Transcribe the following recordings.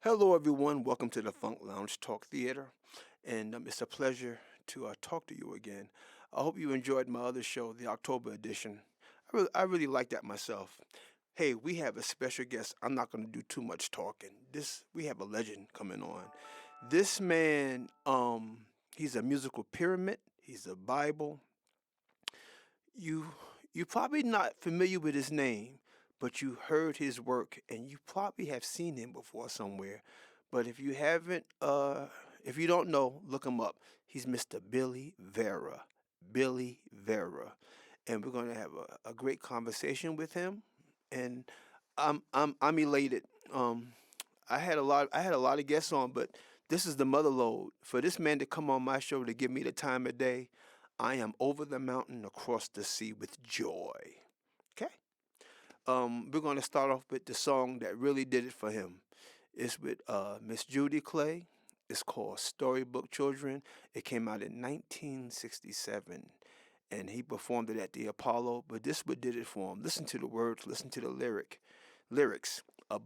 Hello, everyone. Welcome to the Funk Lounge Talk Theater, and it's a pleasure to talk to you again. I hope you enjoyed my other show, the October edition. I really like that myself. Hey, we have a special guest. I'm not going to do too much talking. This we have a legend coming on. This man, he's a musical pyramid. He's a Bible. You you probably not familiar with his name, but you heard his work and you probably have seen him before somewhere. But if you haven't, if you don't know, look him up. He's Mr. Billy Vera. Billy Vera. And we're gonna have a great conversation with him. And I'm elated. I had a lot of guests on, but this is the mother load. For this man to come on my show to give me the time of day, I am over the mountain across the sea with joy. Okay? We're gonna start off with the song that really did it for him. It's with Miss Judy Clay. It's called Storybook Children. It came out in 1967, and he performed it at the Apollo. But this what did it for him. Listen to the words. Listen to the lyrics. A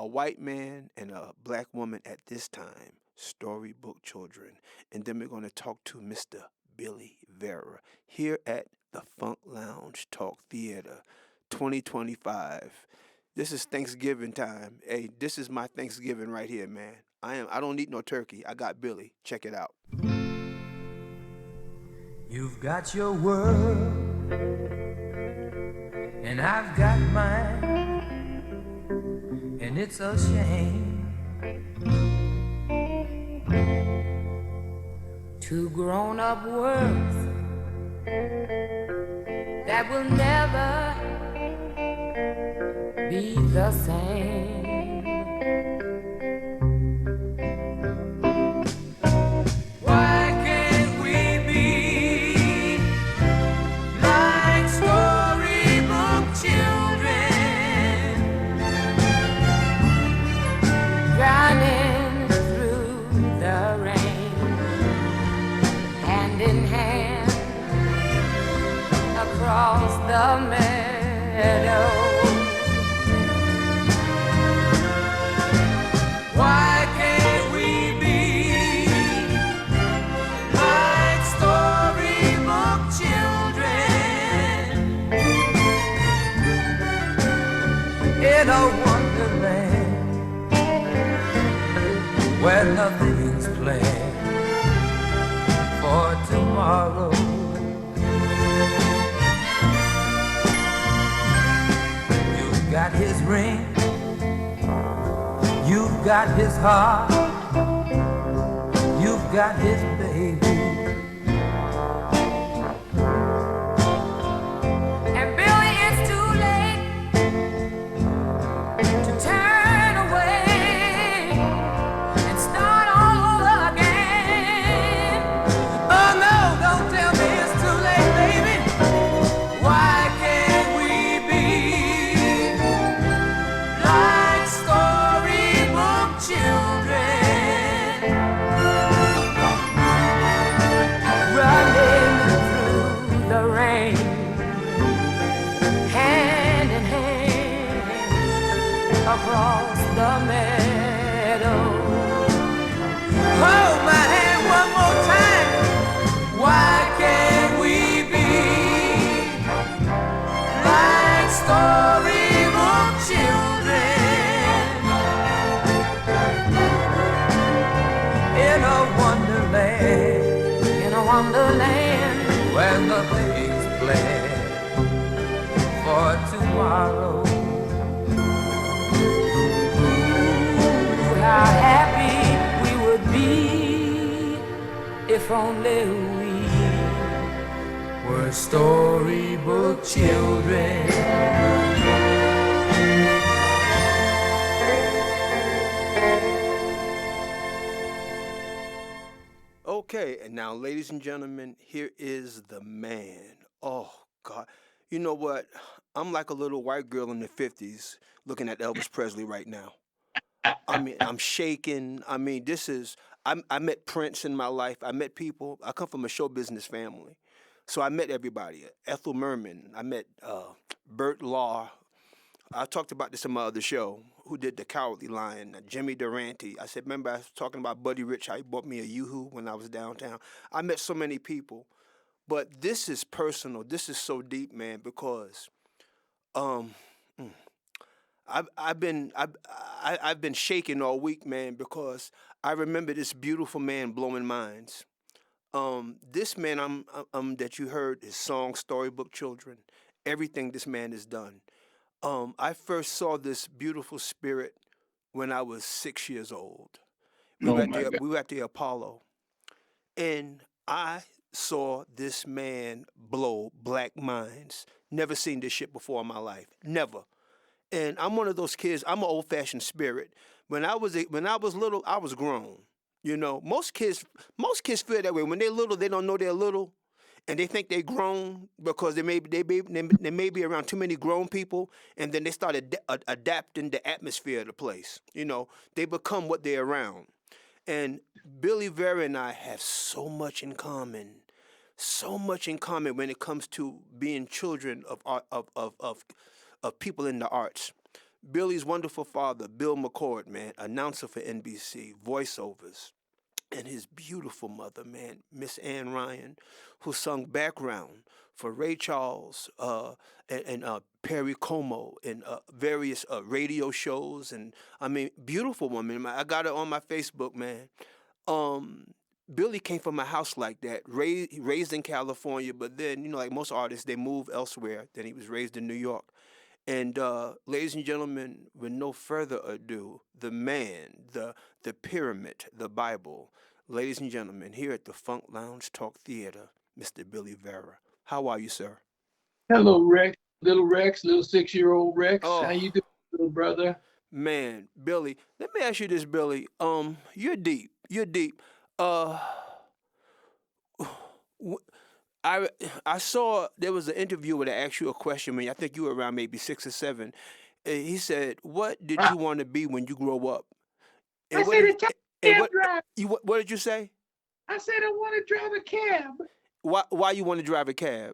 white man and a black woman at this time. Storybook Children, and then we're gonna talk to Mr. Billy Vera here at the Funk Lounge Talk Theater, 2025. This is Thanksgiving time. Hey, this is my Thanksgiving right here, man. I don't eat no turkey. I got Billy. Check it out. You've got your world, and I've got mine, and it's a shame. Two grown-up worlds that will never be the same. Why can't we be like storybook children, running through the rain, hand in hand across the meadow? Why can't we be like storybook children in a wonderland where nothing's planned for tomorrow? You've got his ring, you've got his heart, you've got his baby. And Billy, it's too late to turn away and start all over again. Oh no, don't tell me it's too late, baby. Why can't we be like storybook children, running through the rain, hand in hand across the meadow? Hold my hand one more time. Why can't we be like storybook children in a wonderland where nothing's planned for tomorrow? Ooh, how happy we would be if only we were storybook children. Okay, and now, ladies and gentlemen, here is the man. Oh God, you know what? I'm like a little white girl in the '50s looking at Elvis Presley right now. I mean, I'm shaking. I mean, this is. I met Prince in my life. I met people. I come from a show business family, so I met everybody. Ethel Merman. I met Bert Law. I talked about this in my other show. Who did the Cowardly Lion? Jimmy Durante. I said, remember I was talking about Buddy Rich, how he bought me a Yoo-Hoo when I was downtown. I met so many people, but this is personal. This is so deep, man, because um, mm, I've been shaking all week, man, because I remember this beautiful man blowing minds. This man that you heard his song Storybook Children. Everything this man has done. I first saw this beautiful spirit when I was 6 years old. Oh my God. We were at the Apollo, and I saw this man blow black minds. Never seen this shit before in my life. Never. And I'm one of those kids. I'm an old-fashioned spirit. When I was little, I was grown. You know, most kids feel that way. When they're little, they don't know they're little, and they think they're grown because they may be around too many grown people, and then they start adapting the atmosphere of the place. You know, they become what they're around. And Billy Vera and I have so much in common, so much in common when it comes to being children of art, of people in the arts. Billy's wonderful father, Bill McCord, man, announcer for NBC, voiceovers, and his beautiful mother, man, Miss Ann Ryan, who sung background for Ray Charles and Perry Como in various radio shows, and I mean, beautiful woman. I got her on my Facebook, man. Billy came from a house like that, raised in California, but then, you know, like most artists, they move elsewhere. Then he was raised in New York. And ladies and gentlemen, with no further ado, the man, the pyramid, the Bible, ladies and gentlemen, here at the Funk Lounge Talk Theater, Mr. Billy Vera. How are you, sir? Hello, Rex, little 6-year-old Rex. How Oh, you doing, little brother? man, Billy. Let me ask you this, Billy. You're deep. You're deep. Uh, w- I I saw there was an interview where they asked you a question when I think you were around maybe 6 or 7. And he said, "What did Ah, you want to be when you grow up?" I And what said did a and cab driver. what did you say? I said I want to drive a cab. Why you want to drive a cab?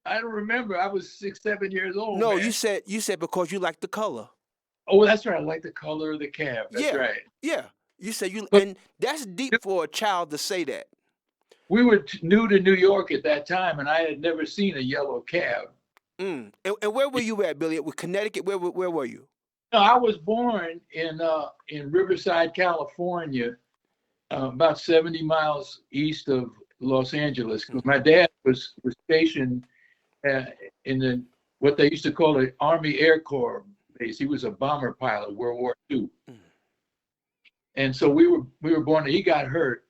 I don't remember. I was 6, 7 years old, No, man. you said because you like the color. Oh, that's right. I like the color of the cab. That's Yeah, right. yeah. You said you, But and that's deep for a child to say that. we were new to New York at that time, and I had never seen a yellow cab. And where were you at, Billy? With Connecticut? Where were you? No, I was born in Riverside, California, about 70 miles east of Los Angeles. My dad was stationed uh, in what they used to call the Army Air Corps base. He was a bomber pilot, World War II. Mm. And so we were born. He got hurt.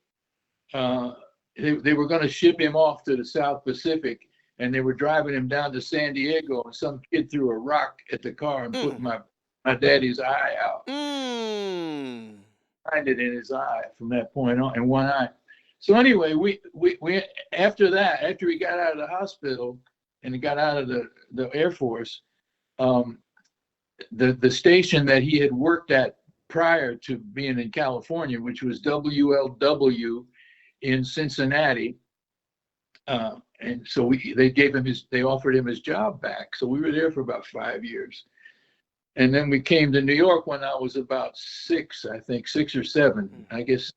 They were going to ship him off to the South Pacific, and they were driving him down to San Diego. And some kid threw a rock at the car and put Mm. my daddy's eye out. Mm. Find it in his eye from that point on, in one eye. So anyway, we after that, after he got out of the hospital and he got out of the Air Force, the station that he had worked at prior to being in California, which was WLW in Cincinnati, and so they offered him his job back. So we were there for about 5 years. And then we came to New York when I was about 6, I think, 6 or 7, I guess.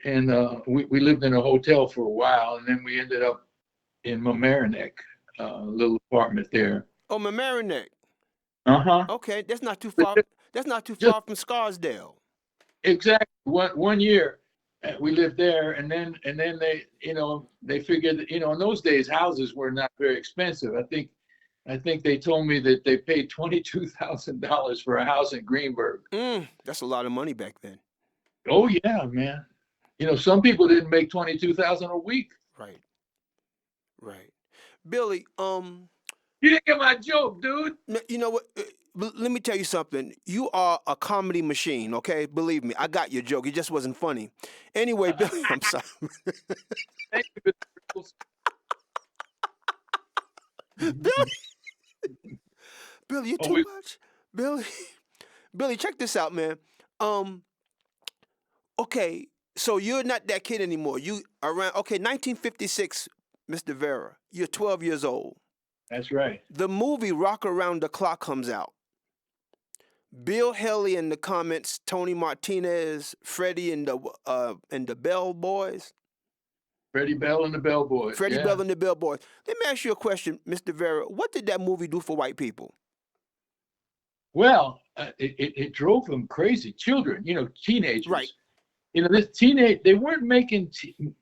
And we lived in a hotel for a while, and then we ended up in Mamaroneck, a little apartment there. Oh, Mamaroneck. Uh-huh. Okay, that's not too far. That's not too Just far from Scarsdale. exactly one year we lived there, and then they they figured that, in those days houses were not very expensive. I think they told me that they paid $22,000 for a house in Greenberg. That's a lot of money back then. Oh yeah, man. Some people didn't make 22,000 a week. Right, right. Billy, You didn't get my joke, dude. you know what? Let me tell you something. You are a comedy machine, okay? Believe me, I got your joke. It just wasn't funny. Anyway, Billy, I'm sorry. Thank you, Mr. Billy, Billy, you're Oh, too much. Billy, Billy, check this out, man. Um, okay, so you're not that kid anymore. You around 1956, Mr. Vera. You're 12 years old. That's right. The movie Rock Around the Clock comes out. Bill Haley in the comments, Tony Martinez, Freddie and the Bell Boys. Freddie Bell and the Bell Boys. Freddie Yeah. Bell and the Bell Boys. Let me ask you a question, Mr. Vera. What did that movie do for white people? Well, it drove them crazy. Children, teenagers. Right. They weren't making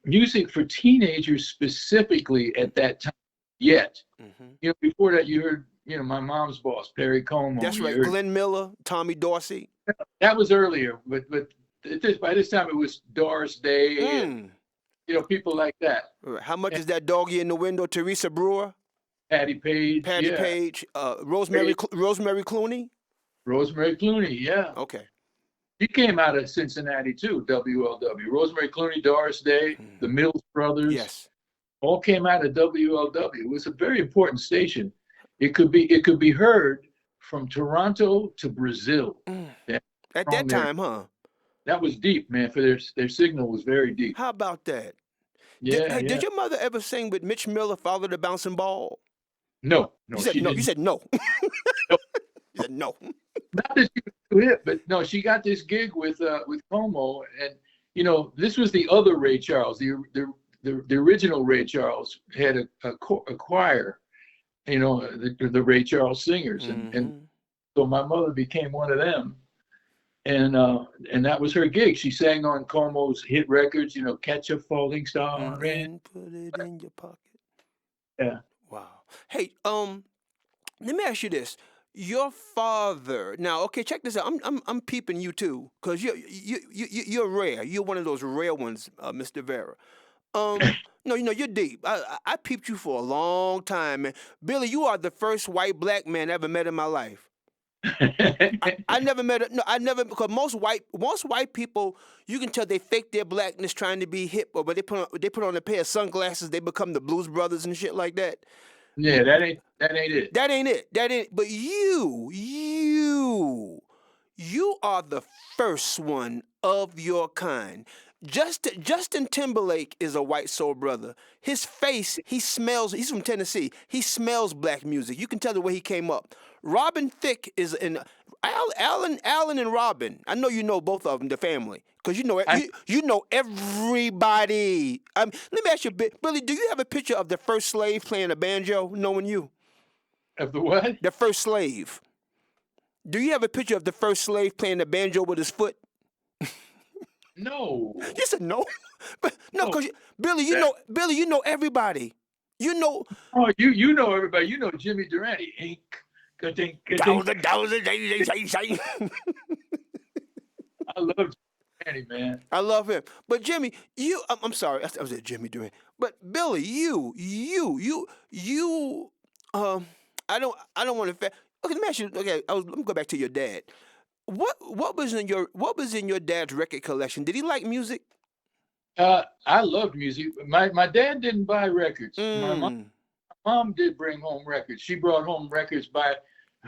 music for teenagers specifically at that time yet. Mm-hmm. Before that, you heard, my mom's boss, Perry Como. That's right. Glenn Miller, Tommy Dorsey. That was earlier, but by this time it was Doris Day and people like that. How much is that doggy in the window? Teresa Brewer, Patty Page, Page, Rosemary Clooney. Rosemary Clooney, yeah. Okay. She came out of Cincinnati too, WLW. Rosemary Clooney, Doris Day, the Mills Brothers. Yes. All came out of WLW. It was a very important station. It could be heard from Toronto to Brazil. At that time, huh? That was deep, man. For their signal was very deep. How about that? Yeah. Did your mother ever sing with Mitch Miller, Follow the Bouncing Ball? No. You said no. You said no. No. You said no. Not that she was too hip, but no, she got this gig with Como, and this was the other Ray Charles. The original Ray Charles had a choir, the Ray Charles singers, and so my mother became one of them, and that was her gig. She sang on Como's hit records, Catch a Falling Star and put it in your pocket. Yeah. Wow. Hey, let me ask you this. Your father. Now, okay, check this out. I'm peeping you too, because you're rare. You're one of those rare ones, Mr. Vera. No, you're deep. I peeped you for a long time, man. Billy, you are the first white black man I ever met in my life. I never met because most white people, you can tell they fake their blackness trying to be hip, but they put on a pair of sunglasses, they become the Blues Brothers and shit like that. Yeah, that ain't it. That ain't it. But you are the first one of your kind. Justin Timberlake is a white soul brother. His face, he's from Tennessee. He smells black music. You can tell the way he came up. Robin Thicke is in Alan and Robin. I know you know both of them, the family, because you know everybody. Let me ask you, Billy, do you have a picture of the first slave playing a banjo, knowing you? Of the what? The first slave. Do you have a picture of the first slave playing the banjo with his foot? No. You said no, but no, because Billy, you know everybody. You know. Oh, you know everybody. You know Jimmy Durante. I love Jimmy, man. I love him. But Jimmy, I'm sorry, I was at Jimmy Durante. But Billy, I don't want to. Okay, let me ask you. Okay, let me go back to your dad. What was in your dad's record collection? Did he like music? I loved music. My dad didn't buy records. My mom did bring home records. She brought home records by,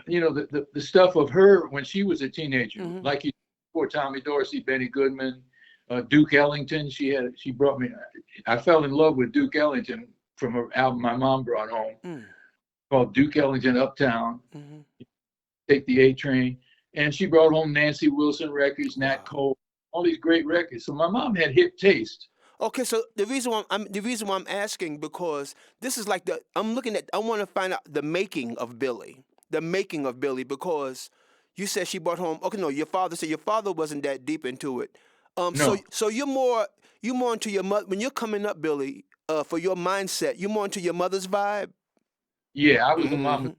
the stuff of her when she was a teenager, like before Tommy Dorsey, Benny Goodman, Duke Ellington. She brought me. I fell in love with Duke Ellington from her album my mom brought home, called Duke Ellington Uptown. Take the A Train. And she brought home Nancy Wilson records, Nat Cole, all these great records. So my mom had hip taste. Okay, so the reason why I'm asking, because this is like I want to find out the making of Billy, because you said she brought home. Okay, no, your father said your father wasn't that deep into it. No. So you're more into your mother when you're coming up, Billy. For your mindset, you're more into your mother's vibe. Yeah, I was a mom.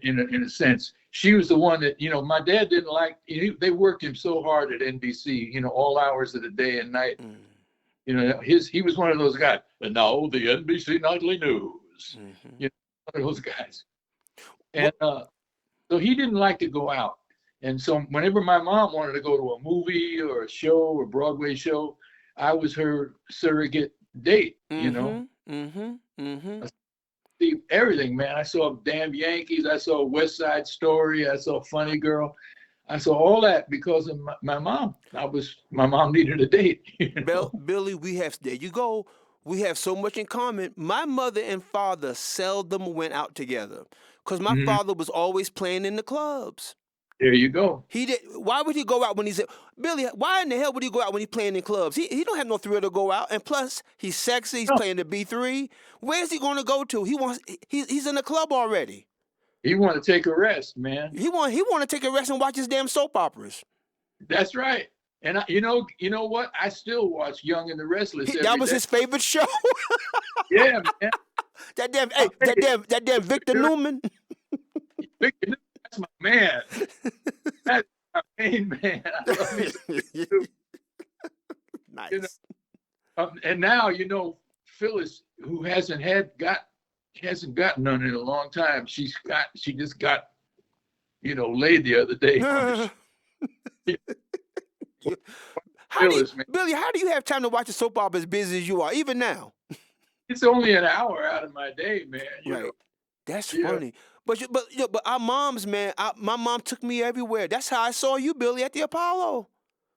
In a sense, she was the one that my dad didn't like. They worked him so hard at NBC, all hours of the day and night. He was one of those guys. And now the NBC Nightly News. One of those guys. And so he didn't like to go out. And so whenever my mom wanted to go to a movie or a show or Broadway show, I was her surrogate date. Everything, man. I saw Damn Yankees. I saw West Side Story. I saw Funny Girl. I saw all that because of my mom. My mom needed a date. Billy, there you go. We have so much in common. My mother and father seldom went out together because my Mhm. father was always playing in the clubs. There you go. He did. Why would he go out when he's Billy? Why in the hell would he go out when he's playing in clubs? He don't have no thrill to go out. And plus, he's sexy. He's No, playing the B3. Where's he going to go to? He's in the club already. he want to take a rest, man. He want to take a rest and watch his damn soap operas. That's right. And you know what? I still watch Young and the Restless every That was day. his favorite show. Yeah, man. that damn Victor Newman. Victor, that's my man. That's my main man. I love him. Nice. You know, and now, you know, Phyllis, who hasn't gotten none in a long time. She just got, you know, laid the other day. Billy, how do you have time to watch a soap opera as busy as you are, even now? It's only an hour out of my day, man. You Right. know? That's Yeah. funny. But our moms, man, my mom took me everywhere. That's how I saw you, Billy, at the Apollo.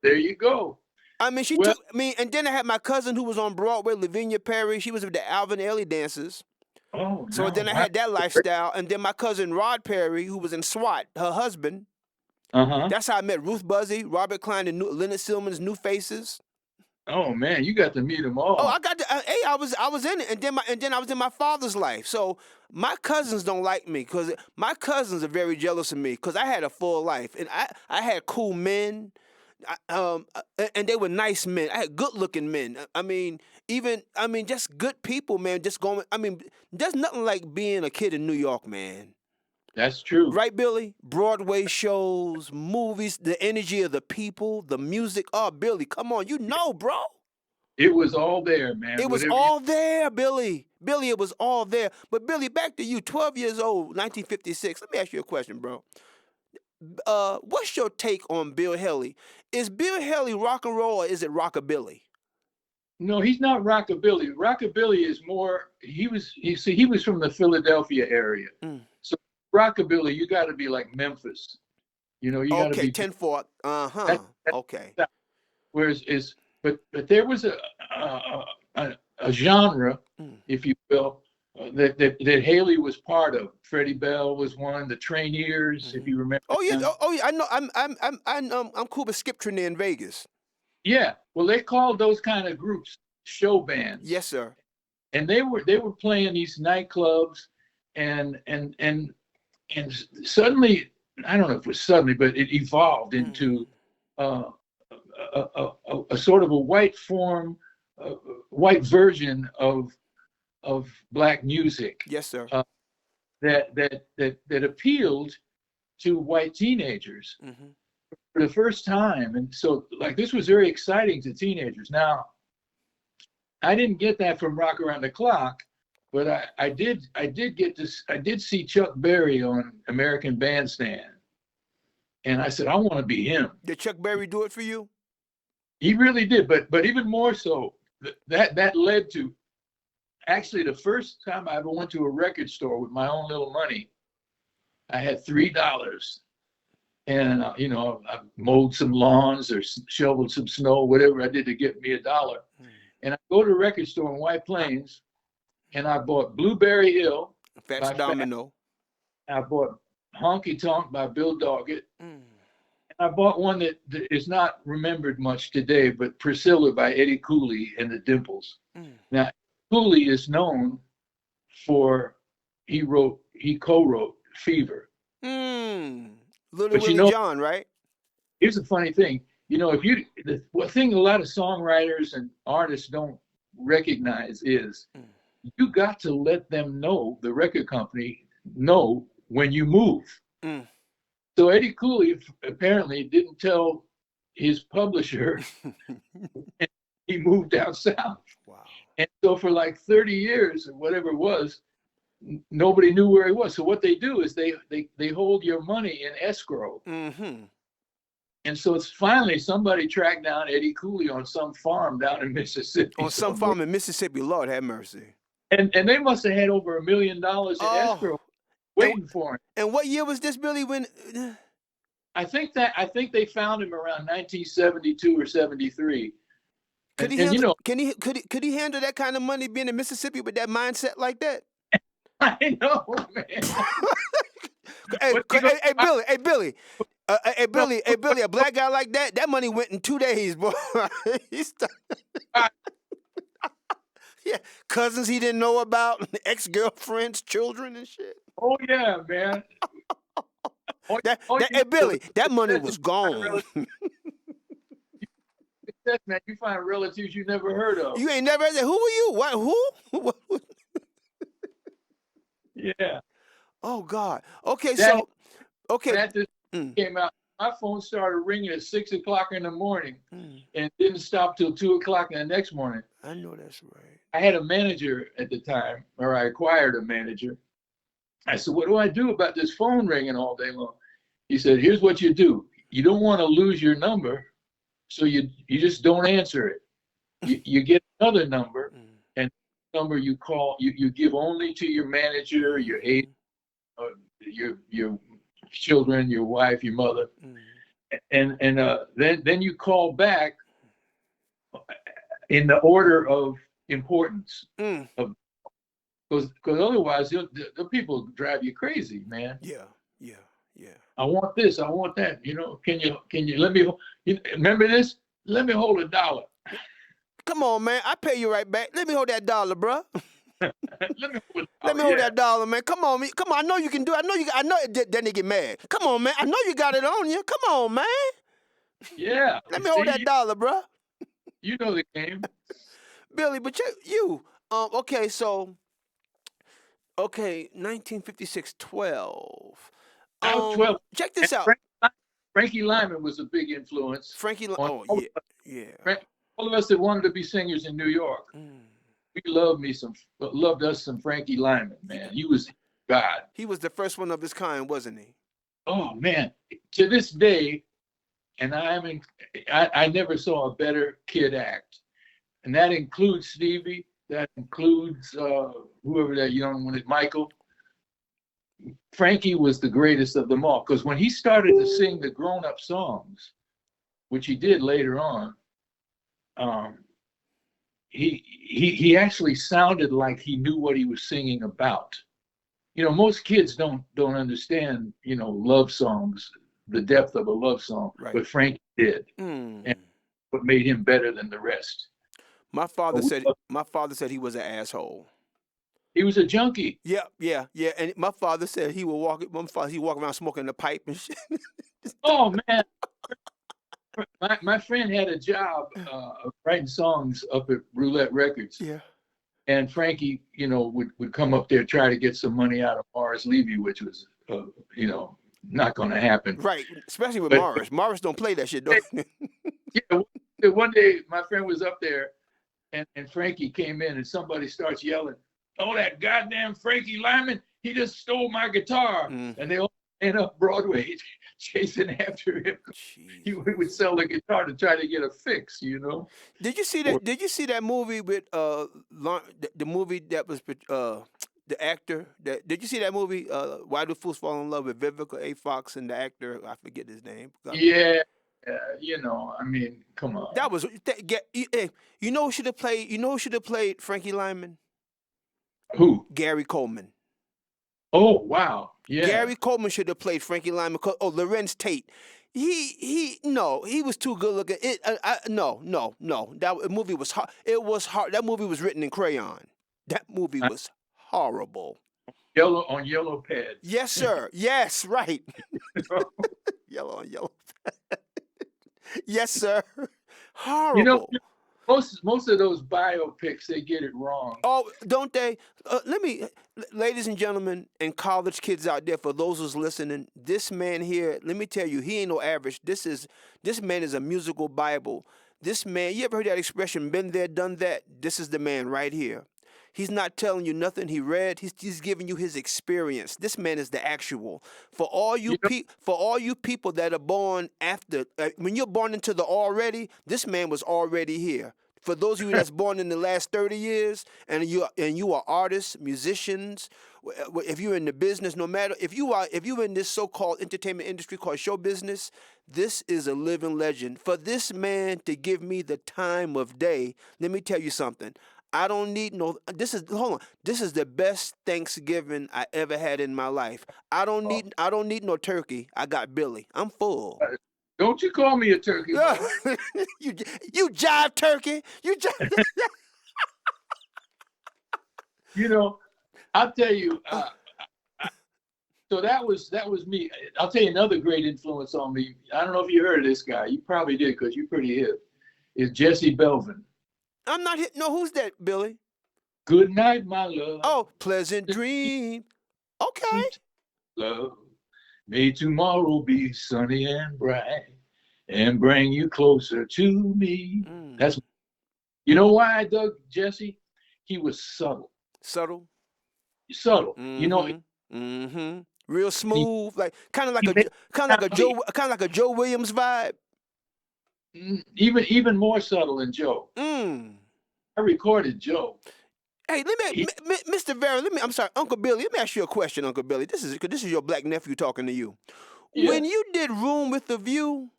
There you go. I mean, she Well- took me, and then I had my cousin who was on Broadway, Lavinia Perry. She was with the Alvin Ailey Dancers. Oh, So no, then I had that lifestyle, and then my cousin Rod Perry, who was in SWAT, her husband. Uh-huh. That's how I met Ruth Buzzy, Robert Klein, and Leonard Stillman's New Faces. Oh man, you got to meet them all. Oh, I got to. I was in it, and then I was in my father's life. So my cousins don't like me because my cousins are very jealous of me because I had a full life, and I had cool men, and they were nice men. I had good looking men. I mean, just good people, man. Just going. I mean, there's nothing like being a kid in New York, man. That's true. Right, Billy? Broadway shows, movies, the energy of the people, the music. Oh, Billy, come on. You know, bro. It was all there, man. It was Whatever all there, Billy. Billy, it was all there. But, Billy, back to you, 12 years old, 1956. Let me ask you a question, bro. What's your take on Bill Haley? Is Bill Haley rock and roll or is it rockabilly? No, he's not rockabilly. Rockabilly is more. He was from the Philadelphia area. Mm. So rockabilly, you got to be like Memphis. You know, you got to Okay, be 10-4. Uh-huh. That- Okay. Whereas but there was a genre, Mm. if you will, that Haley was part of. Freddie Bell was one. The Traineers, if you remember. Oh yeah, them. I know. I'm cool with Skip Trinity in Vegas. Yeah. Well, they called those kind of groups show bands. Yes, sir. And they were playing these nightclubs, and suddenly, I don't know if it was suddenly, but it evolved into a sort of a white version of black music Yes, sir. that appealed to white teenagers Mm-hmm. for the first time. And so, like, this was very exciting to teenagers. Now, I didn't get that from Rock Around the Clock, but I did see Chuck Berry on American Bandstand, and I said, I want to be him. Did Chuck Berry do it for you? He really did, but even more so, that led to actually the first time I ever went to a record store with my own little money. I had $3, and you know, I mowed some lawns or shoveled some snow, whatever I did to get me $1. And I go to a record store in White Plains, and I bought Blueberry Hill. Fats Domino. I bought Honky Tonk by Bill Doggett. Mm. I bought one that is not remembered much today, but Priscilla by Eddie Cooley and the Dimples. Mm. Now, Cooley is known for he co-wrote Fever. Little But Willie John, right? Here's the funny thing, you know, one thing a lot of songwriters and artists don't recognize is you got to let them know, the record company know when you move. Mm. So Eddie Cooley apparently didn't tell his publisher he moved down south. Wow. And so for like 30 years or whatever it was, nobody knew where he was. So what they do is they hold your money in escrow. Mm-hmm. And so it's finally somebody tracked down Eddie Cooley on some farm down in Mississippi. On some farm in Mississippi, Lord have mercy. And they must have had over $1 million in escrow waiting for him. And what year was this, Billy? When I think they found him around 1972 or 73. Could he And you handle? know, Could he handle that kind of money being in Mississippi with that mindset like that? I know, man. Hey, But you know, Billy, no, Hey Billy, a black guy like that, that money went in 2 days, boy. He's I- yeah, cousins he didn't know about, ex-girlfriends, children and shit. oh yeah, man. Hey So Billy, that money success, was gone. man, you find relatives you never heard of. You ain't never said, who were you? What? Who? Yeah. Oh God. Okay, That so okay. that this Mm, came out. My phone started ringing at 6 o'clock in the morning mm, and didn't stop till 2 o'clock in the next morning. I know that's right. I had a manager at the time, or I acquired a manager. I said, "What do I do about this phone ringing all day long?" He said, "Here's what you do. You don't want to lose your number, so you just don't answer it. You get another number, Mm, and the number you call, you give only to your manager, your agent, your children, your wife, your mother, mm, and then you call back in the order of importance, mm. because otherwise the people drive you crazy, man. Yeah. I want this, I want that. You know, can you let me? Remember this? Let me hold $1. Come on, man. I pay you right back. Let me hold that dollar, bruh. Let me hold Let me hold that dollar, man. Come on, me. Come on. I know you can do it. I know it. Then they get mad. Come on, man. I know you got it on you. Come on, man. Yeah. Let me hold that dollar, bruh. You know the game. Billy, but okay, so, okay, 1956, 12. I was 12. Check this out. Frankie Lymon was a big influence. Frankie, on oh, all, yeah. all of us that wanted to be singers in New York. Mm. We loved us some Frankie Lymon, man. He was God. He was the first one of his kind, wasn't he? Oh man, to this day, and I never saw a better kid act, and that includes Stevie. That includes whoever that young one is, Michael. Frankie was the greatest of them all, because when he started to sing the grown-up songs, which he did later on, he actually sounded like he knew what he was singing about. You know, most kids don't understand, you know, love songs, the depth of a love song, Right. but Frankie did, and what made him better than the rest. My father said he was an asshole. He was a junkie. Yeah. And my father said he would walk around smoking the pipe and shit. Oh man, my friend had a job of writing songs up at Roulette Records. Yeah. And Frankie, you know, would come up there, try to get some money out of Morris Levy, which was, you know, not going to happen. Right, especially with But- Morris. Morris don't play that shit, don't he? Yeah, one day my friend was up there, and Frankie came in, and somebody starts yelling, "Oh, that goddamn Frankie Lymon, he just stole my guitar." Mm. And they all ran up Broadway chasing after him. He would sell the guitar to try to get a fix, you know. Did you see that movie with the movie that was the actor that did you see that movie Why Do Fools Fall in Love with Vivica A. Fox and the actor, I forget his name. Yeah, you know, I mean, come on. That was you know who should have played Frankie Lymon? Who? Gary Coleman. Oh wow, yeah. Gary Coleman should have played Frankie Lymon. Oh, Lorenz Tate. He was too good looking. No. That movie was hard. It was hard. That movie was written in crayon. That movie was horrible. Yellow pads. Yes, sir. Yes, right. Yellow on yellow. Yes, sir. Horrible. You know, most of those biopics, they get it wrong. Oh, don't they? Ladies and gentlemen, and college kids out there, for those who's listening, this man here, let me tell you, he ain't no average. This man is a musical Bible. This man, you ever heard that expression, been there, done that? This is the man right here. He's not telling you nothing he read. He's giving you his experience. This man is the actual. For all you people that are born after, when you're born into the already, this man was already here. for those of you that's born in the last 30 years, and you are artists, musicians, if you're in the business, no matter if you're in this so-called entertainment industry called show business, this is a living legend. For this man to give me the time of day, let me tell you something. I don't need no. Hold on. This is the best Thanksgiving I ever had in my life. I don't need no turkey. I got Billy. I'm full. Don't you call me a turkey, Yeah. brother. you jive turkey. You jive. You know, I'll tell you. So that was me. I'll tell you another great influence on me. I don't know if you heard of this guy. You probably did because you're pretty hip. Is Jesse Belvin. I'm not hit. No, who's that, Billy? Good night, my love. Oh, pleasant dream. Okay. Love. May tomorrow be sunny and bright and bring you closer to me. That's, you know why I dug Jesse? He was subtle. Subtle. You know. Real smooth, like kind of like a Joe Williams vibe. Even more subtle than Joe. I recorded Joe. Hey, Mr. Vera, I'm sorry, Uncle Billy. Let me ask you a question, Uncle Billy. This is your black nephew talking to you. Yeah. When you did Room with the View,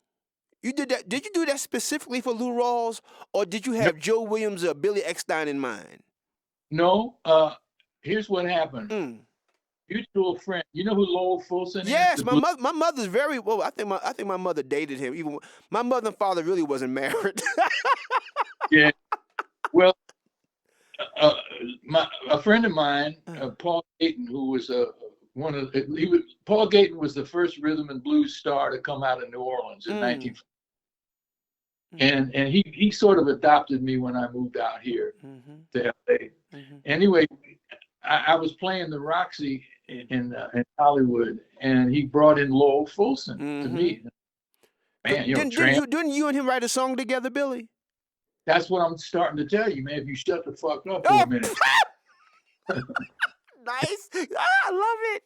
you did that. Did you do that specifically for Lou Rawls, or did you have Joe Williams or Billy Eckstine in mind? No. Here's what happened. Mutual friend. You know who Lowell Fulson is? Yes, my mother's very well. I think my mother dated him. Even my mother and father really wasn't married. Yeah. Well, a friend of mine, Paul Gayton, who was Paul Gayton was the first rhythm and blues star to come out of New Orleans in 1940. And he sort of adopted me when I moved out here to LA. Anyway, I was playing the Roxy in Hollywood, and he brought in Lowell Fulson to me. Man, didn't you and him write a song together, Billy? That's what I'm starting to tell you, man. If you shut the fuck up for a minute. Nice. I love it.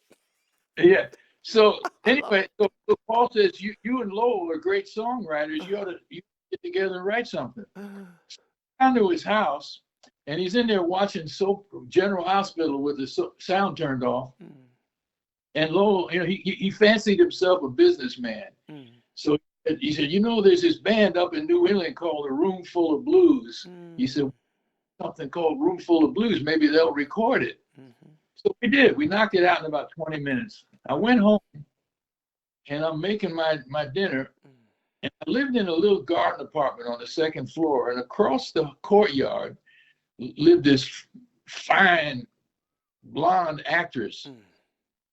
Yeah. So anyway, so Paul says you and Lowell are great songwriters. You ought to get together and write something. Down to his house, and he's in there watching General Hospital with the sound turned off. And Lowell, he fancied himself a businessman. So he said, there's this band up in New England called The Room Full of Blues. He said, something called Room Full of Blues. Maybe they'll record it. So we did. We knocked it out in about 20 minutes. I went home, and I'm making my dinner. And I lived in a little garden apartment on the second floor. And across the courtyard lived this fine blonde actress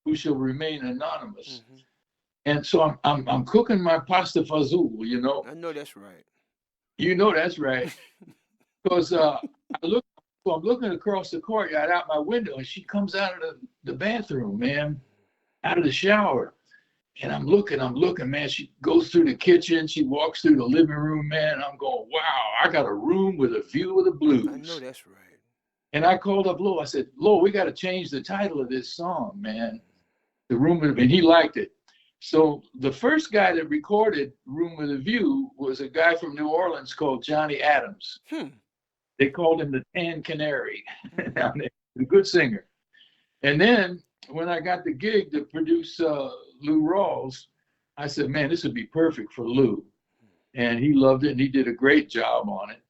who shall remain anonymous. And so I'm cooking my pasta fazool, I know that's right. You know that's right. Because I'm looking across the courtyard out my window, and she comes out of the bathroom, man, out of the shower. And I'm looking, man. She goes through the kitchen. She walks through the living room, man. I'm going, wow, I got a room with a view of the blues. I know that's right. And I called up Lou. I said, Lou, we got to change the title of this song, man. The Room with, and he liked it. So the first guy that recorded Room with a View was a guy from New Orleans called Johnny Adams. They called him the Tan Canary. A good singer. And then when I got the gig to produce Lou Rawls, I said, man, this would be perfect for Lou. And he loved it, and he did a great job on it.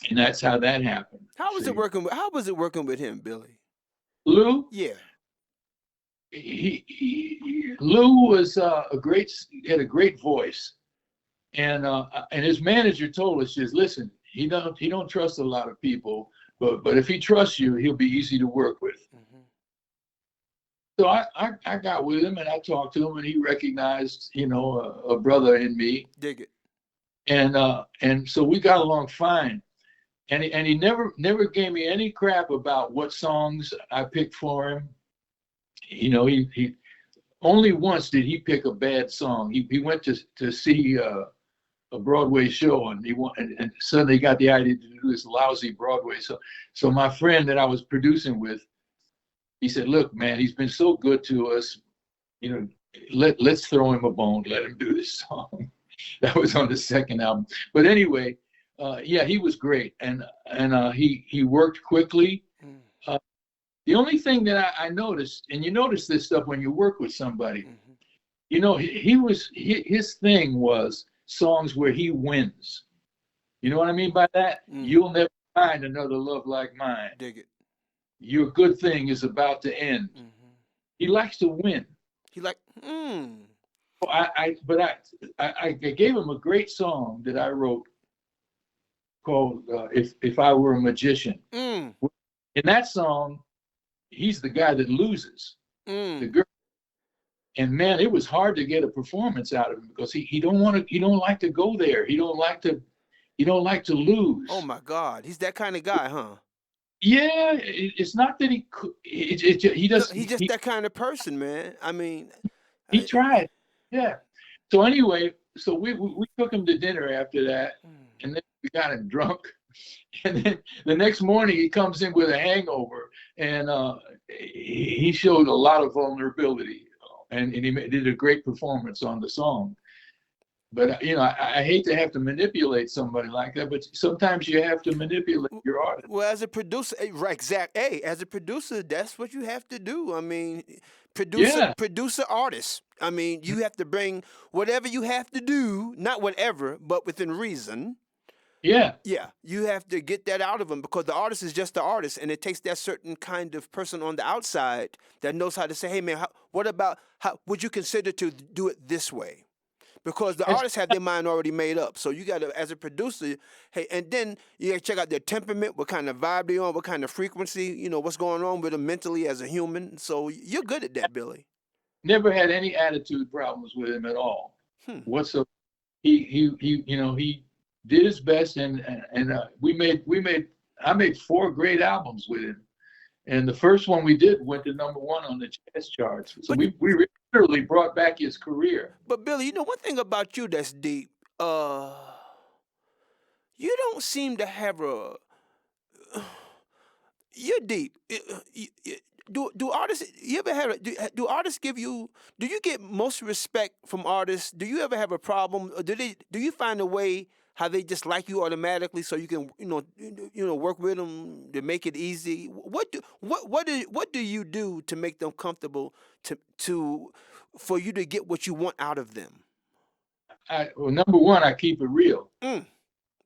And that's how that happened. How was it working with him, Billy? Lou? Yeah. Lou was had a great voice, and his manager told us, just listen, he don't trust a lot of people, but if he trusts you, he'll be easy to work with. So I got with him, and I talked to him, and he recognized a brother in me. Dig it. And so we got along fine, and he never gave me any crap about what songs I picked for him. He only once did he pick a bad song. He went to see a Broadway show, and suddenly got the idea to do this lousy Broadway. So my friend that I was producing with, he said, look, man, he's been so good to us. Let's throw him a bone. Let him do this song. That was on the second album. But anyway, Yeah, he was great, and he worked quickly. Mm, The only thing that I noticed, and you notice this stuff when you work with somebody, mhm, you know, his thing was songs where he wins. You know what I mean by that? mhm. You'll never find another love like mine. Dig it. Your good thing is about to end. Mhm. He likes to win. He like, mm, But I gave him a great song that I wrote called "If I Were a Magician." mm, In that song, he's the guy that loses the mm. girl, and man, it was hard to get a performance out of him because he don't like to go there. He don't like to Oh lose. my God, he's that kind of guy, huh? Yeah, it's not that he could. He No, does. he's just that kind of person, man. I mean, He I, tried. Yeah. So anyway, so we took him to dinner after that, mm. and then we got him drunk. And then the next morning he comes in with a hangover, and he showed a lot of vulnerability, and he did a great performance on the song. But you know, I hate to have to manipulate somebody like that, but sometimes you have to manipulate your artist. Well, as a producer, right, exact. Hey, as a producer, that's what you have to do. I mean, Yeah, producer, artist. I mean, you have to bring whatever you have to do, not whatever, but within reason. yeah, Yeah, you have to get that out of them because the artist is just the artist, and it takes that certain kind of person on the outside that knows how to say, "Hey, man, what about how would you consider to do it this way?" Because the that's artists have their mind already made up. So you got to, as a producer, hey, and then you got to check out their temperament, what kind of vibe they on, what kind of frequency, what's going on with them mentally as a human. So you're good at that, Billy. never had any attitude problems with him at all. Hmm. Whatsoever. He did his best, and I made 4 great albums with him, and the first one we did went to #1 on the jazz charts. So But we literally brought back his career. but Billy, one thing about you that's deep. You don't seem to have a. You're deep. Do artists? You ever have? Do artists give you? Do you get most respect from artists? Do you ever have a problem? Or do you find a way how they just like you automatically, so you can work with them to make it easy? What do you do to make them comfortable to for you to get what you want out of them? Well, #1, I keep it real. Mm,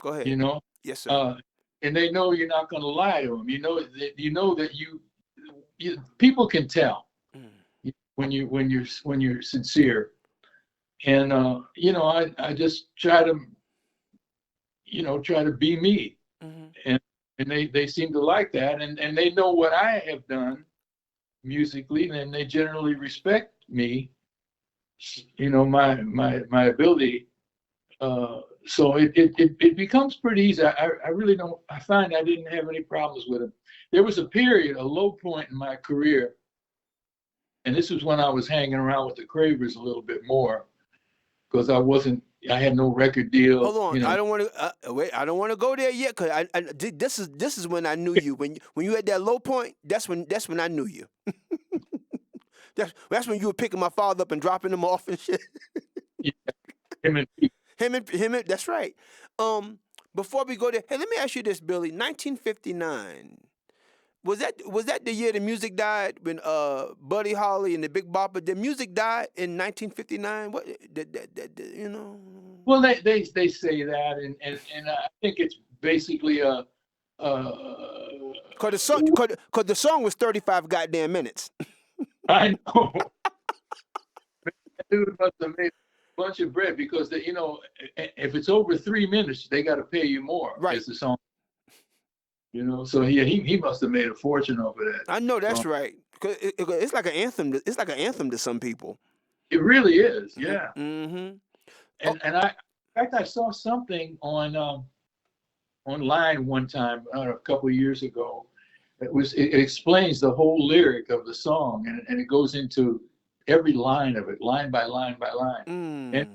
go ahead. You know, Yes, sir. uh, and they know you're not going to lie to them. You know that people can tell Mm, when you're sincere. And I just try to be me, mhm. and they seem to like that, and they know what I have done musically, and they generally respect me, my ability. So it becomes pretty easy. I really don't. I find I didn't have any problems with him. There was a period, a low point in my career, and this was when I was hanging around with the Cravers a little bit more because I had no record deal. Hold on, I don't want to wait. I don't want to go there yet because this is when I knew you. When you at that low point, that's when I knew you. That's when you were picking my father up and dropping him off and shit. Yeah, him and Pete. Him. That's right. Before we go there, hey, let me ask you this, Billy. 1959. Was that the year the music died when Buddy Holly and the Big Bopper? The music died in 1959. What Well, they say that, and I think it's basically a. Cause the song was 35 goddamn minutes. I know. That dude must have made a bunch of bread because if it's over 3 minutes, they got to pay you more. Right. As the song. So he must have made a fortune over that. I know that's right. Cause it's like an anthem. It's like an anthem to some people. It really is, yeah. Mm-hmm. And in fact, I saw something on online one time a couple of years ago. It explains the whole lyric of the song, and it goes into every line of it, line by line by line. And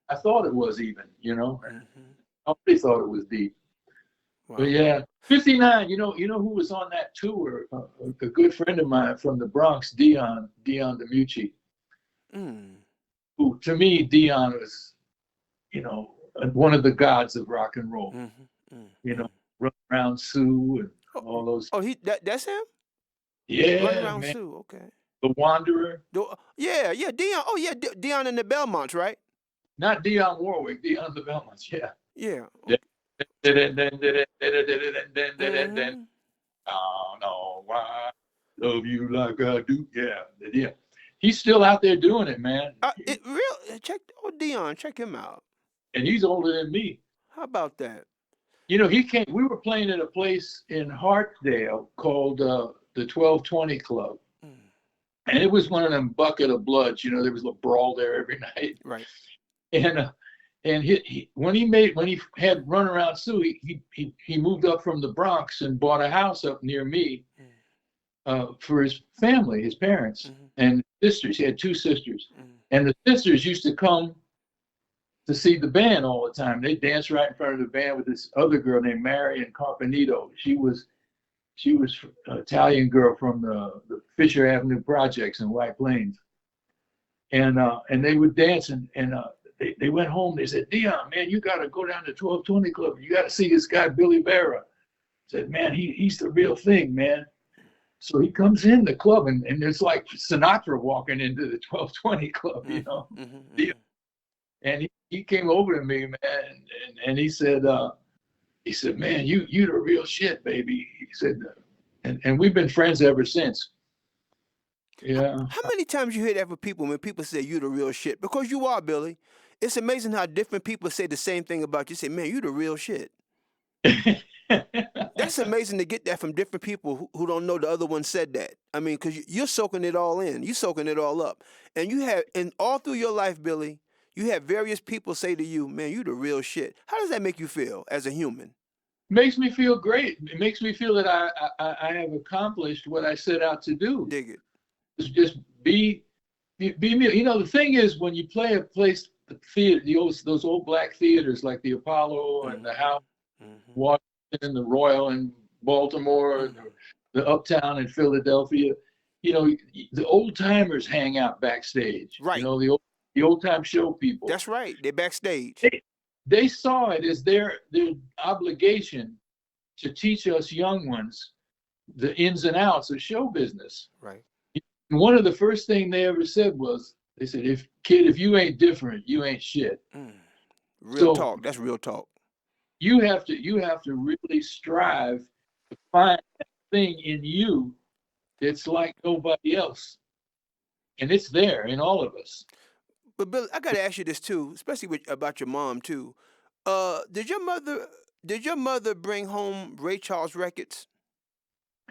I thought it was even, Mm-hmm. I really thought it was deep. Wow. But yeah, 59. You know who was on that tour? A good friend of mine from the Bronx, Dion DiMucci. Who, to me, Dion was, one of the gods of rock and roll. Mm-hmm. mm, you know, mm. Run Around Sue and Oh, all those. oh, that's him. Run Yeah, around man. Sue. Okay. The Wanderer. Yeah, yeah, Dion. Oh, yeah, Dion and the Belmonts, right? Not Dionne Warwick, Dionne the Belmonts. Yeah. Yeah. I Okay. Mm-hmm. don't know why I love you like I do. Yeah, yeah. He's still out there doing it, man. It real check. Oh, Dion, check him out. And he's older than me. How about that? You know, he came. We were playing at a place in Hartsdale called the 1220 Club, Mm, and it was one of them bucket of bloods. You know, there was a brawl there every night. right. And when he had Run Around Sue, he moved up from the Bronx and bought a house up near me for his family, his parents Mm-hmm. and sisters. He had two sisters, Mm-hmm. and the sisters used to come to see the band all the time. They danced right in front of the band with this other girl named Marion Carpenito. She was an Italian girl from the Fisher Avenue projects in White Plains, and they would dance and they went home. They said, Dion, man, you got to go down to 1220 Club. You got to see this guy, Billy Vera. I said, man, he's the real thing, man. So he comes in the club, and it's like Sinatra walking into the 1220 Club, you know. Mm-hmm. Mm-hmm. And he came over to me, man, and he said, man, you the real shit, baby. He said, and we've been friends ever since. Yeah. How many times you hear that from people when people say you the real shit? Because you are, Billy. It's amazing how different people say the same thing about you. Say, man, you the real shit. That's amazing to get that from different people who don't know the other one said that. I mean, because you're soaking it all in. You're soaking it all up. And all through your life, Billy, you have various people say to you, man, you the real shit. How does that make you feel as a human? Makes me feel great. It makes me feel that I have accomplished what I set out to do. Dig it. Just be me. You know, the thing is, when you play a place, the theater, those old black theaters like the Apollo and the House, Washington, the Royal in Baltimore, the Uptown in Philadelphia, you know, the old timers hang out backstage. Right. You know, the old time show people. That's right. They're backstage. They saw it as their obligation to teach us young ones the ins and outs of show business. Right. And one of the first things they ever said was, they said, if you ain't different, you ain't shit. Real talk. That's real talk. You have to really strive to find that thing in you that's like nobody else. And it's there in all of us. But Billy, I gotta ask you this too, especially about your mom too. Did your mother bring home Ray Charles records?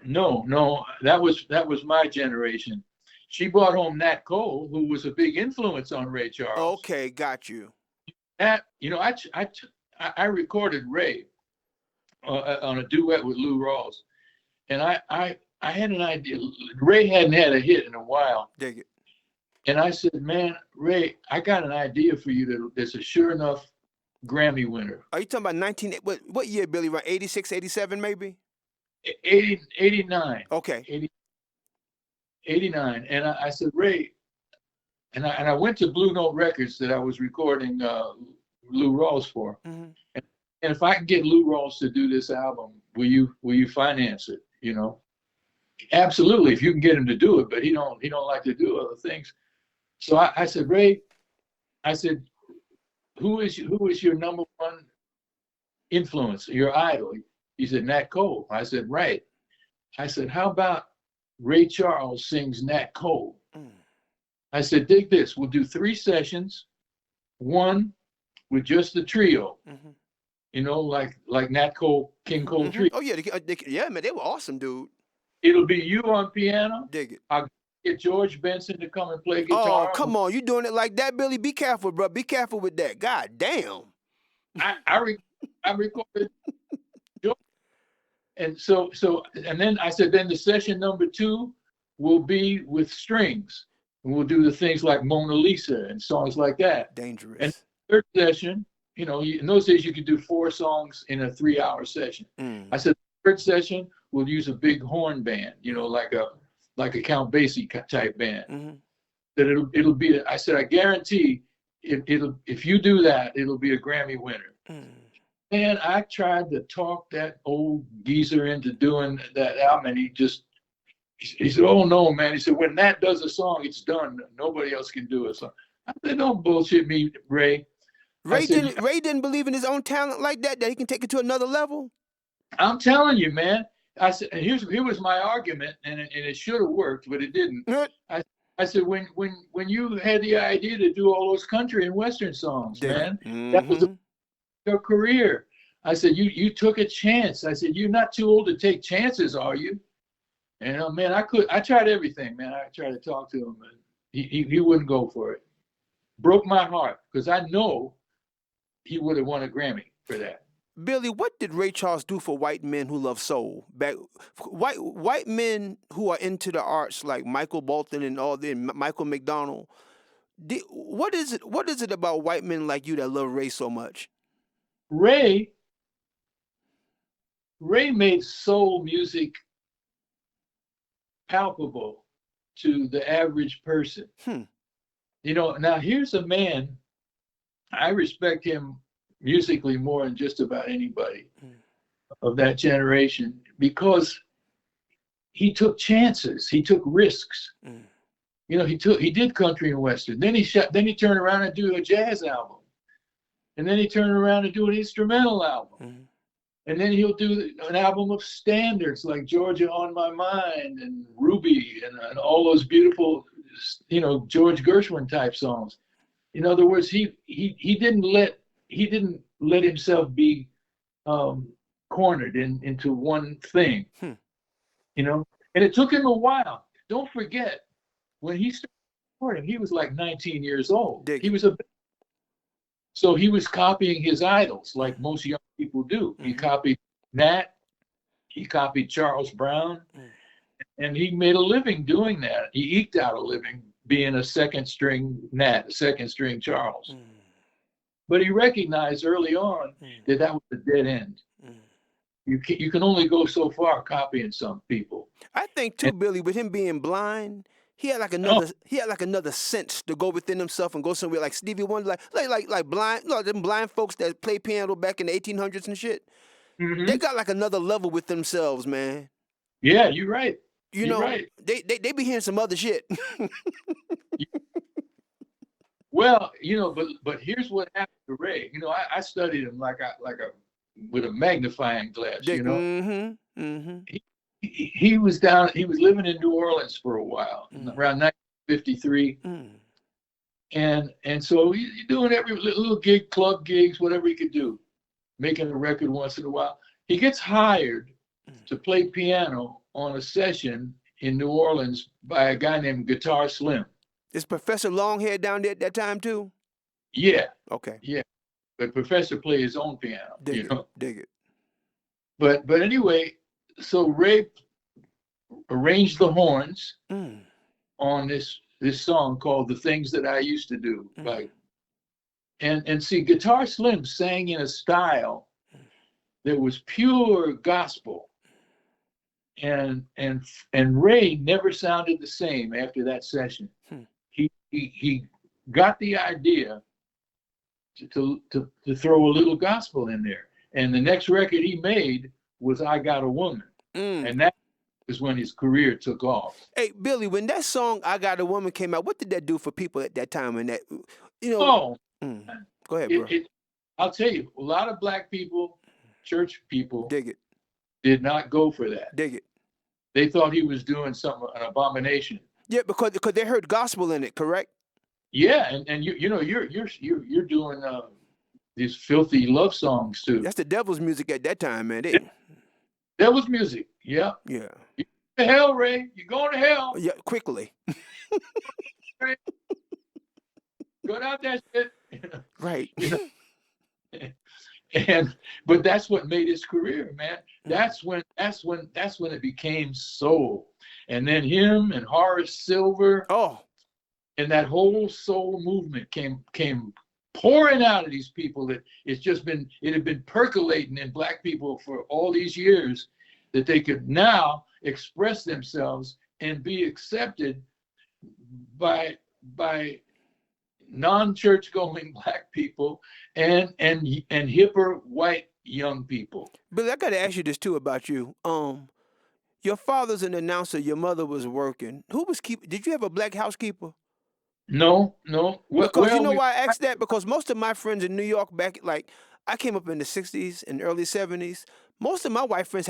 No, that was my generation. She brought home Nat Cole, who was a big influence on Ray Charles. Okay, got you. That, you know, I recorded Ray on a duet with Lou Rawls, and I had an idea. Ray hadn't had a hit in a while. Dig it. And I said, man, Ray, I got an idea for you that's a sure enough Grammy winner. Are you talking about what year, Billy? Right, 86, 87 maybe? 89. Okay. 89. And I said, Ray, and I went to Blue Note Records that I was recording Lou Rawls for. And if I can get Lou Rawls to do this album, will you finance it? You know? Absolutely, if you can get him to do it, but he don't like to do other things. So I said, Ray, I said, who is your number one influence, your idol? He said, Nat Cole. I said, right. I said, how about Ray Charles sings Nat Cole? I said, dig this. We'll do 3 sessions, one with just the trio. You know, like Nat Cole, King Cole trio. Oh yeah, yeah, man, they were awesome, dude. It'll be you on piano. Dig it. I'll get George Benson to come and play guitar. Oh, come on. You doing it like that, Billy? Be careful, bro. Be careful with that. God damn. I recorded George. And and then I said, then the session number 2 will be with strings. And we'll do the things like Mona Lisa and songs like that. Dangerous. And third session, you know, in those days you could do 4 songs in a 3-hour session. I said, third session, we'll use a big horn band, you know, like a Count Basie type band. That it'll be. I said, I guarantee if you do that, it'll be a Grammy winner. Man, I tried to talk that old geezer into doing that album, and he said, "Oh no, man." He said, "When Nat does a song, it's done. Nobody else can do it." So I said, "Don't bullshit me, Ray." I said, Ray didn't believe in his own talent like that he can take it to another level. "I'm telling you, man." I said, and here was my argument, and it should have worked, but it didn't. I said, when you had the idea to do all those country and western songs, man, that was your career. I said, you took a chance. I said, you're not too old to take chances, are you? And man, I tried everything, man. I tried to talk to him, and he wouldn't go for it. Broke my heart, because I know he would have won a Grammy for that. Billy, what did Ray Charles do for white men who love soul? White men who are into the arts, like Michael Bolton and Michael McDonald. What is it about white men like you that love Ray so much? Ray made soul music palpable to the average person. You know, now here's a man, I respect him musically more than just about anybody of that generation, because he took chances, he took risks. You know, he did country and western. Then he turned around and do a jazz album, and then he turned around and do an instrumental album, and then he'll do an album of standards like Georgia on My Mind and Ruby and all those beautiful, you know, George Gershwin type songs. In other words, he didn't let himself be cornered into one thing, you know. And it took him a while. Don't forget, when he started recording, he was like 19 years old. So he was copying his idols, like most young people do. He copied Nat, he copied Charles Brown, and he made a living doing that. He eked out a living being a second string Nat, a second string Charles. But he recognized early on that was a dead end. You can only go so far copying some people. I think too, Billy, with him being blind, he had like another sense to go within himself and go somewhere like Stevie Wonder, like blind, them blind folks that play piano back in the 1800s and shit. They got like another level with themselves, man. Yeah, you're right. You're right. They be hearing some other shit. Well, you know, but here's what happened to Ray. You know, I studied him with a magnifying glass. You know, he was living in New Orleans for a while, around 1953, and so he's doing every little gig, club gigs, whatever he could do, making a record once in a while. He gets hired to play piano on a session in New Orleans by a guy named Guitar Slim. Is Professor Longhair down there at that time too? Yeah. Okay. Yeah. But Professor played his own piano. Dig it. But anyway, so Ray arranged the horns on this song called "The Things That I Used to Do." And see, Guitar Slim sang in a style that was pure gospel. And Ray never sounded the same after that session. He got the idea to throw a little gospel in there. And the next record he made was "I Got a Woman." And that is when his career took off. Hey, Billy, when that song "I Got a Woman" came out, what did that do for people at that time? And that, you know, go ahead, bro. I'll tell you, a lot of black people, church people, dig it, did not go for that. Dig it. They thought he was doing an abomination. Yeah, because they heard gospel in it, correct? Yeah, and you know you're doing these filthy love songs too. That's the devil's music at that time, man. Devil's music. Yeah. Yeah. You to hell, Ray. You're going to hell. Yeah, quickly. Go down that shit. Right. You know? But that's what made his career, man. That's when it became soul. And then him and Horace Silver. And that whole soul movement came pouring out of these people that it had been percolating in black people for all these years, that they could now express themselves and be accepted by non-church going black people and hipper white young people. Billy, I got to ask you this too about you. Your father's an announcer. Your mother was working. Who was keep? Did you have a black housekeeper? No, no. Because you know We why I asked that? Because most of my friends in New York back, like, I came up in the '60s and early '70s. Most of my white friends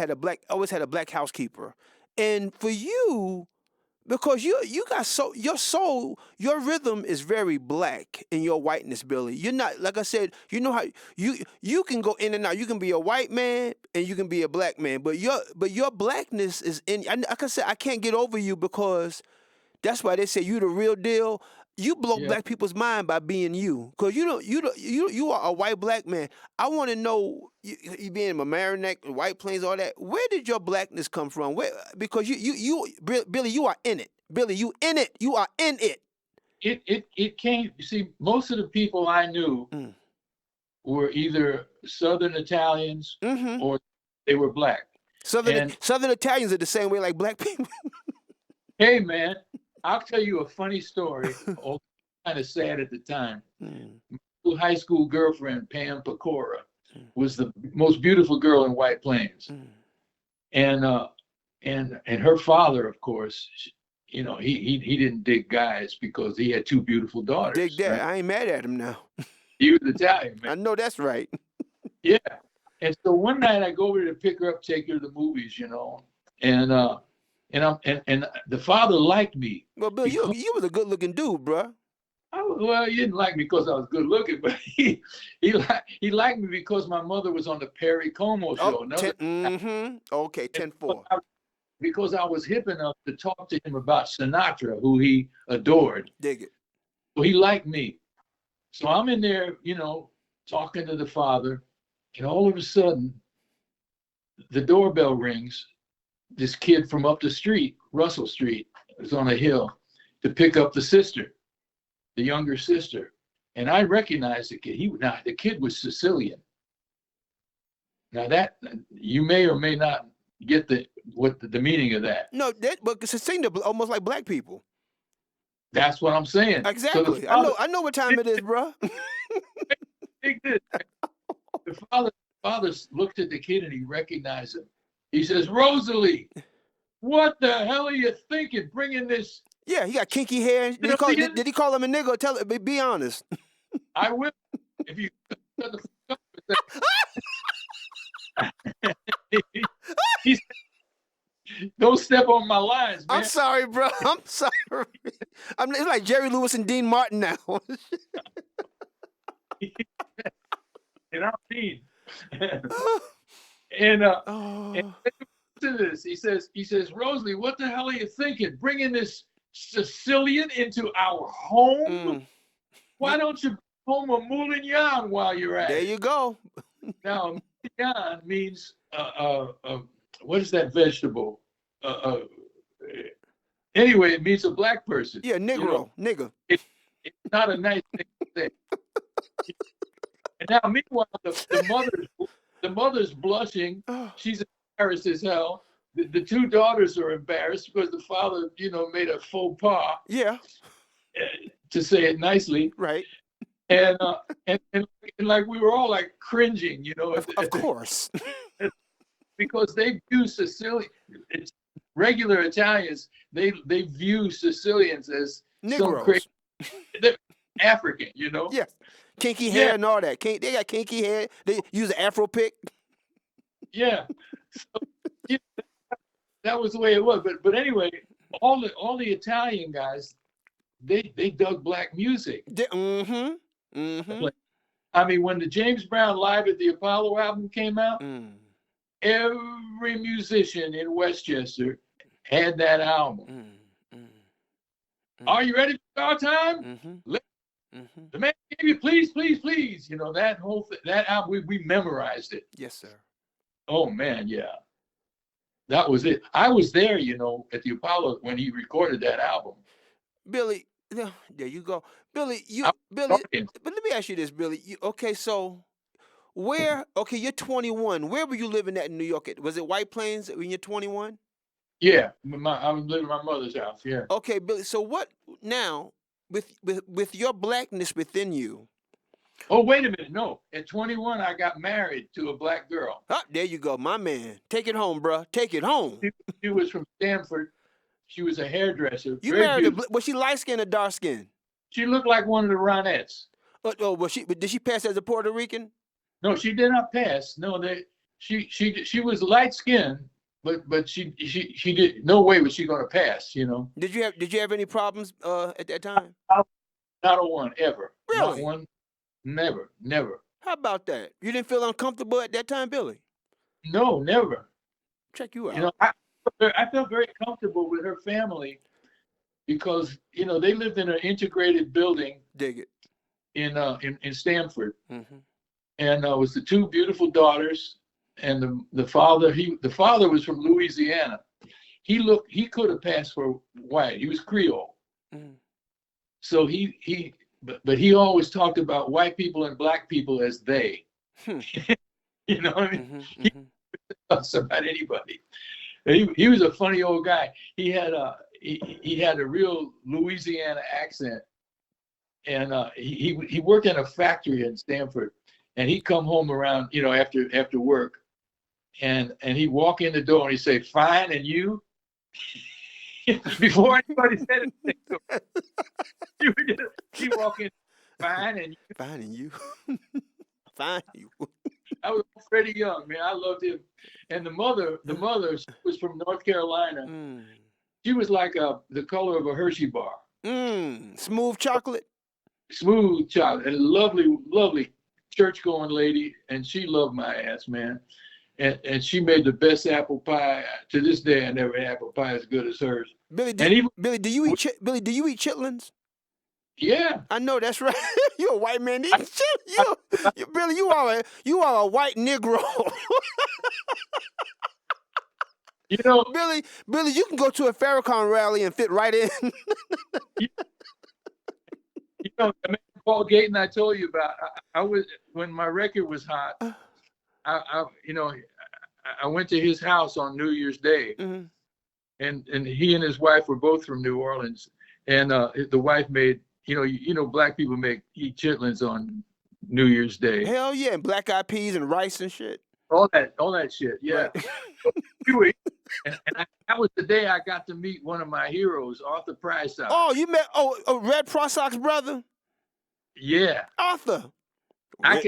always had a black housekeeper. And for you, because you got your rhythm is very black in your whiteness, Billy. You're not, like I said, you know how you can go in and out. You can be a white man and you can be a black man, but your blackness is in. Like I said, I can't get over you because that's why they say you the real deal. You blow Yeah. black people's mind by being you, cause you are a white black man. I want to know you being a Mamaroneck, White Plains, all that. Where did your blackness come from? Where, because Billy, you are in it. Billy, you in it. You are in it. It came. You see, most of the people I knew were either Southern Italians or they were black. Southern Italians are the same way like black people. Hey, man, I'll tell you a funny story. Kind of sad at the time. My high school girlfriend, Pam Pecora, was the most beautiful girl in White Plains. And her father, of course, you know, he didn't dig guys because he had two beautiful daughters. Dig that. Right? I ain't mad at him now. He was Italian, man. I know that's right. Yeah. And so one night I go over to pick her up, take her to the movies, you know, and the father liked me. Well, Bill, you was a good looking dude, bruh. Well, he didn't like me because I was good looking, but he liked me because my mother was on the Perry Como show. Okay, 10-4. Because I was hip enough to talk to him about Sinatra, who he adored. Dig it. So he liked me. So I'm in there, you know, talking to the father, and all of a sudden, the doorbell rings. This kid from up the street, Russell Street, is on a hill to pick up the sister, the younger sister. And I recognized the kid. The kid was Sicilian. Now that, you may or may not get the meaning of that. No, but Sicilian are almost like black people. That's what I'm saying. Exactly. So I know what time it is, bro. Take this. The father looked at the kid and he recognized him. He says, "Rosalie, what the hell are you thinking? Bringing this?" Yeah, he got kinky hair. Did he call him a nigga? Be honest. I will. If you he said, don't step on my lines, man. I'm sorry, bro. I'm sorry. It's like Jerry Lewis and Dean Martin now. And I'm mean. And to this, he says, "Rosalie, what the hell are you thinking? Bringing this Sicilian into our home? Why don't you bring home a Moulignan while you're at it?" There you go. Now, Moulignan means what is that vegetable? Anyway, it means a black person. Yeah, Negro, you know? nigga. It's not a nice thing to say. And now, meanwhile, the mother's blushing. She's embarrassed as hell. The two daughters are embarrassed because the father, you know, made a faux pas. Yeah. To say it nicely. Right. And like we were all like cringing, you know. Of course. Because they view regular Italians, they view Sicilians as Negroes. some crazy, they're African, you know. Yeah. Kinky hair and all that. They got kinky hair. They use an Afro pick. Yeah. So, you know, that was the way it was. But anyway, all the Italian guys, they dug black music. I mean, when the James Brown Live at the Apollo album came out, every musician in Westchester had that album. Are you ready for our time? The man gave you please, please, please. You know, that whole thing, that album, we memorized it. Yes, sir. Oh, man, yeah. That was it. I was there, you know, at the Apollo when he recorded that album. Billy, there you go. Billy, but let me ask you this, Billy. So you're 21. Where were you living at in New York? Was it White Plains when you're 21? Yeah, I was living in my mother's house, yeah. Okay, Billy, so what now, with your blackness within you, Oh, wait a minute. No, at 21, I got married to a black girl. Ah, there you go, my man. Take it home, bruh. Take it home. She was from Stanford. She was a hairdresser. You Very married beautiful. was she light skinned or dark skinned? She looked like one of the Ronettes. Did she pass as a Puerto Rican? No, she did not pass. No, she was light skinned, but she did no way was she going to pass. You know. Did you have any problems at that time? Not a one ever. Really? Not one. Never. How about that? You didn't feel uncomfortable at that time, Billy? No, never. Check you out. You know, I felt very comfortable with her family because you know they lived in an integrated building. Dig it. In Stanford, Mm-hmm. and it was the two beautiful daughters and the father. The father was from Louisiana. He could have passed for white. He was Creole. Mm-hmm. So but he always talked about white people and black people as they. You know what I mean? Mm-hmm. He talks about anybody. He was a funny old guy. He had a real Louisiana accent, and he worked in a factory in Stanford, and he'd come home around after work, and he'd walk in the door and he'd say, "Fine, and you?" Before anybody said anything to him, he walk in, "Fine, and you?" Fine and you. Fine you. I was Freddie Young, man. I loved him. And the mother, she was from North Carolina. Mm. She was like the color of a Hershey bar. Smooth chocolate. Smooth chocolate. And lovely church-going lady. And she loved my ass, man. And she made the best apple pie. To this day, I never had apple pie as good as hers. Billy, do you eat chitlins? Yeah. I know that's right. You're a white man. Billy, you are a white Negro. You know, Billy, you can go to a Farrakhan rally and fit right in. you know, Paul Gayton, I told you about. I was when my record was hot. I went to his house on New Year's Day, Mm-hmm. and he and his wife were both from New Orleans, and the wife made black people eat chitlins on New Year's Day. Hell yeah, and black eyed peas and rice and shit. All that shit, yeah. Right. And that was the day I got to meet one of my heroes, Arthur Prysock. Oh, you met Red Prysock's brother? Yeah. Arthur. I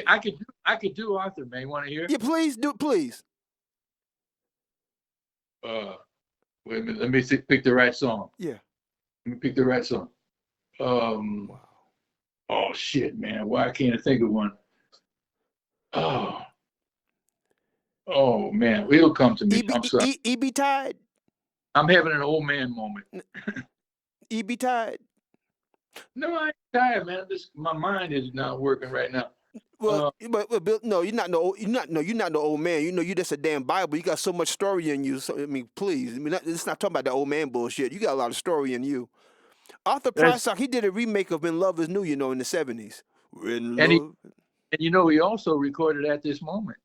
could do Arthur, man. You want to hear? Yeah, please. Wait a minute. Let me pick the right song. Yeah. Let me pick the right song. Wow. Oh shit, man. Why can't I think of one? Oh man, it'll come to me. I'm sorry. E.B. Tide? I'm having an old man moment. E.B. Tide? No, I ain't tired, man. My mind is not working right now. Well, but Bill, no, you're not no old man. You know, you're just a damn Bible. You got so much story in you. So I mean, please, it's not talking about the old man bullshit. You got a lot of story in you. Arthur Prysock, he did a remake of "In Love Is New," in the '70s. He also recorded "At This Moment."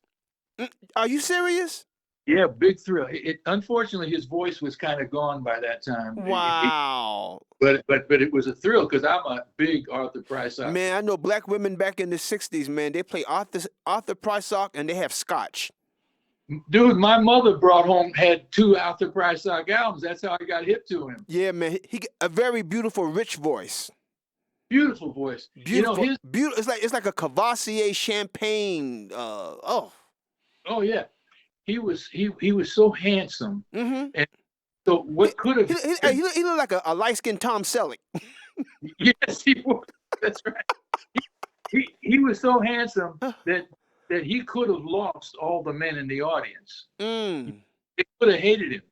Are you serious? Yeah, big thrill. Unfortunately, his voice was kind of gone by that time. Wow. But it was a thrill because I'm a big Arthur Prysock. Man, I know black women back in the '60s. Man, they play Arthur Prysock and they have scotch. Dude, my mother had 2 Arthur Prysock albums. That's how I got hip to him. Yeah, man, he got a very beautiful, rich voice. Beautiful voice. Beautiful. It's like a Cavassier champagne. Oh yeah. He was so handsome. Mm-hmm. And so what could have he looked like a light-skinned Tom Selleck. Yes, he was. That's right. He was so handsome that he could have lost all the men in the audience. They could have hated him.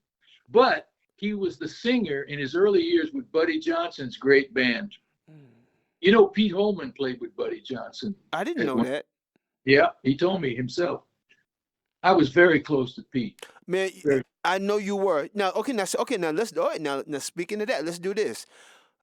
But he was the singer in his early years with Buddy Johnson's great band. You know, Pete Holman played with Buddy Johnson. I didn't know that. Yeah, he told me himself. I was very close to Pete. Man, I know you were. Now, now let's do it. Now speaking of that, let's do this.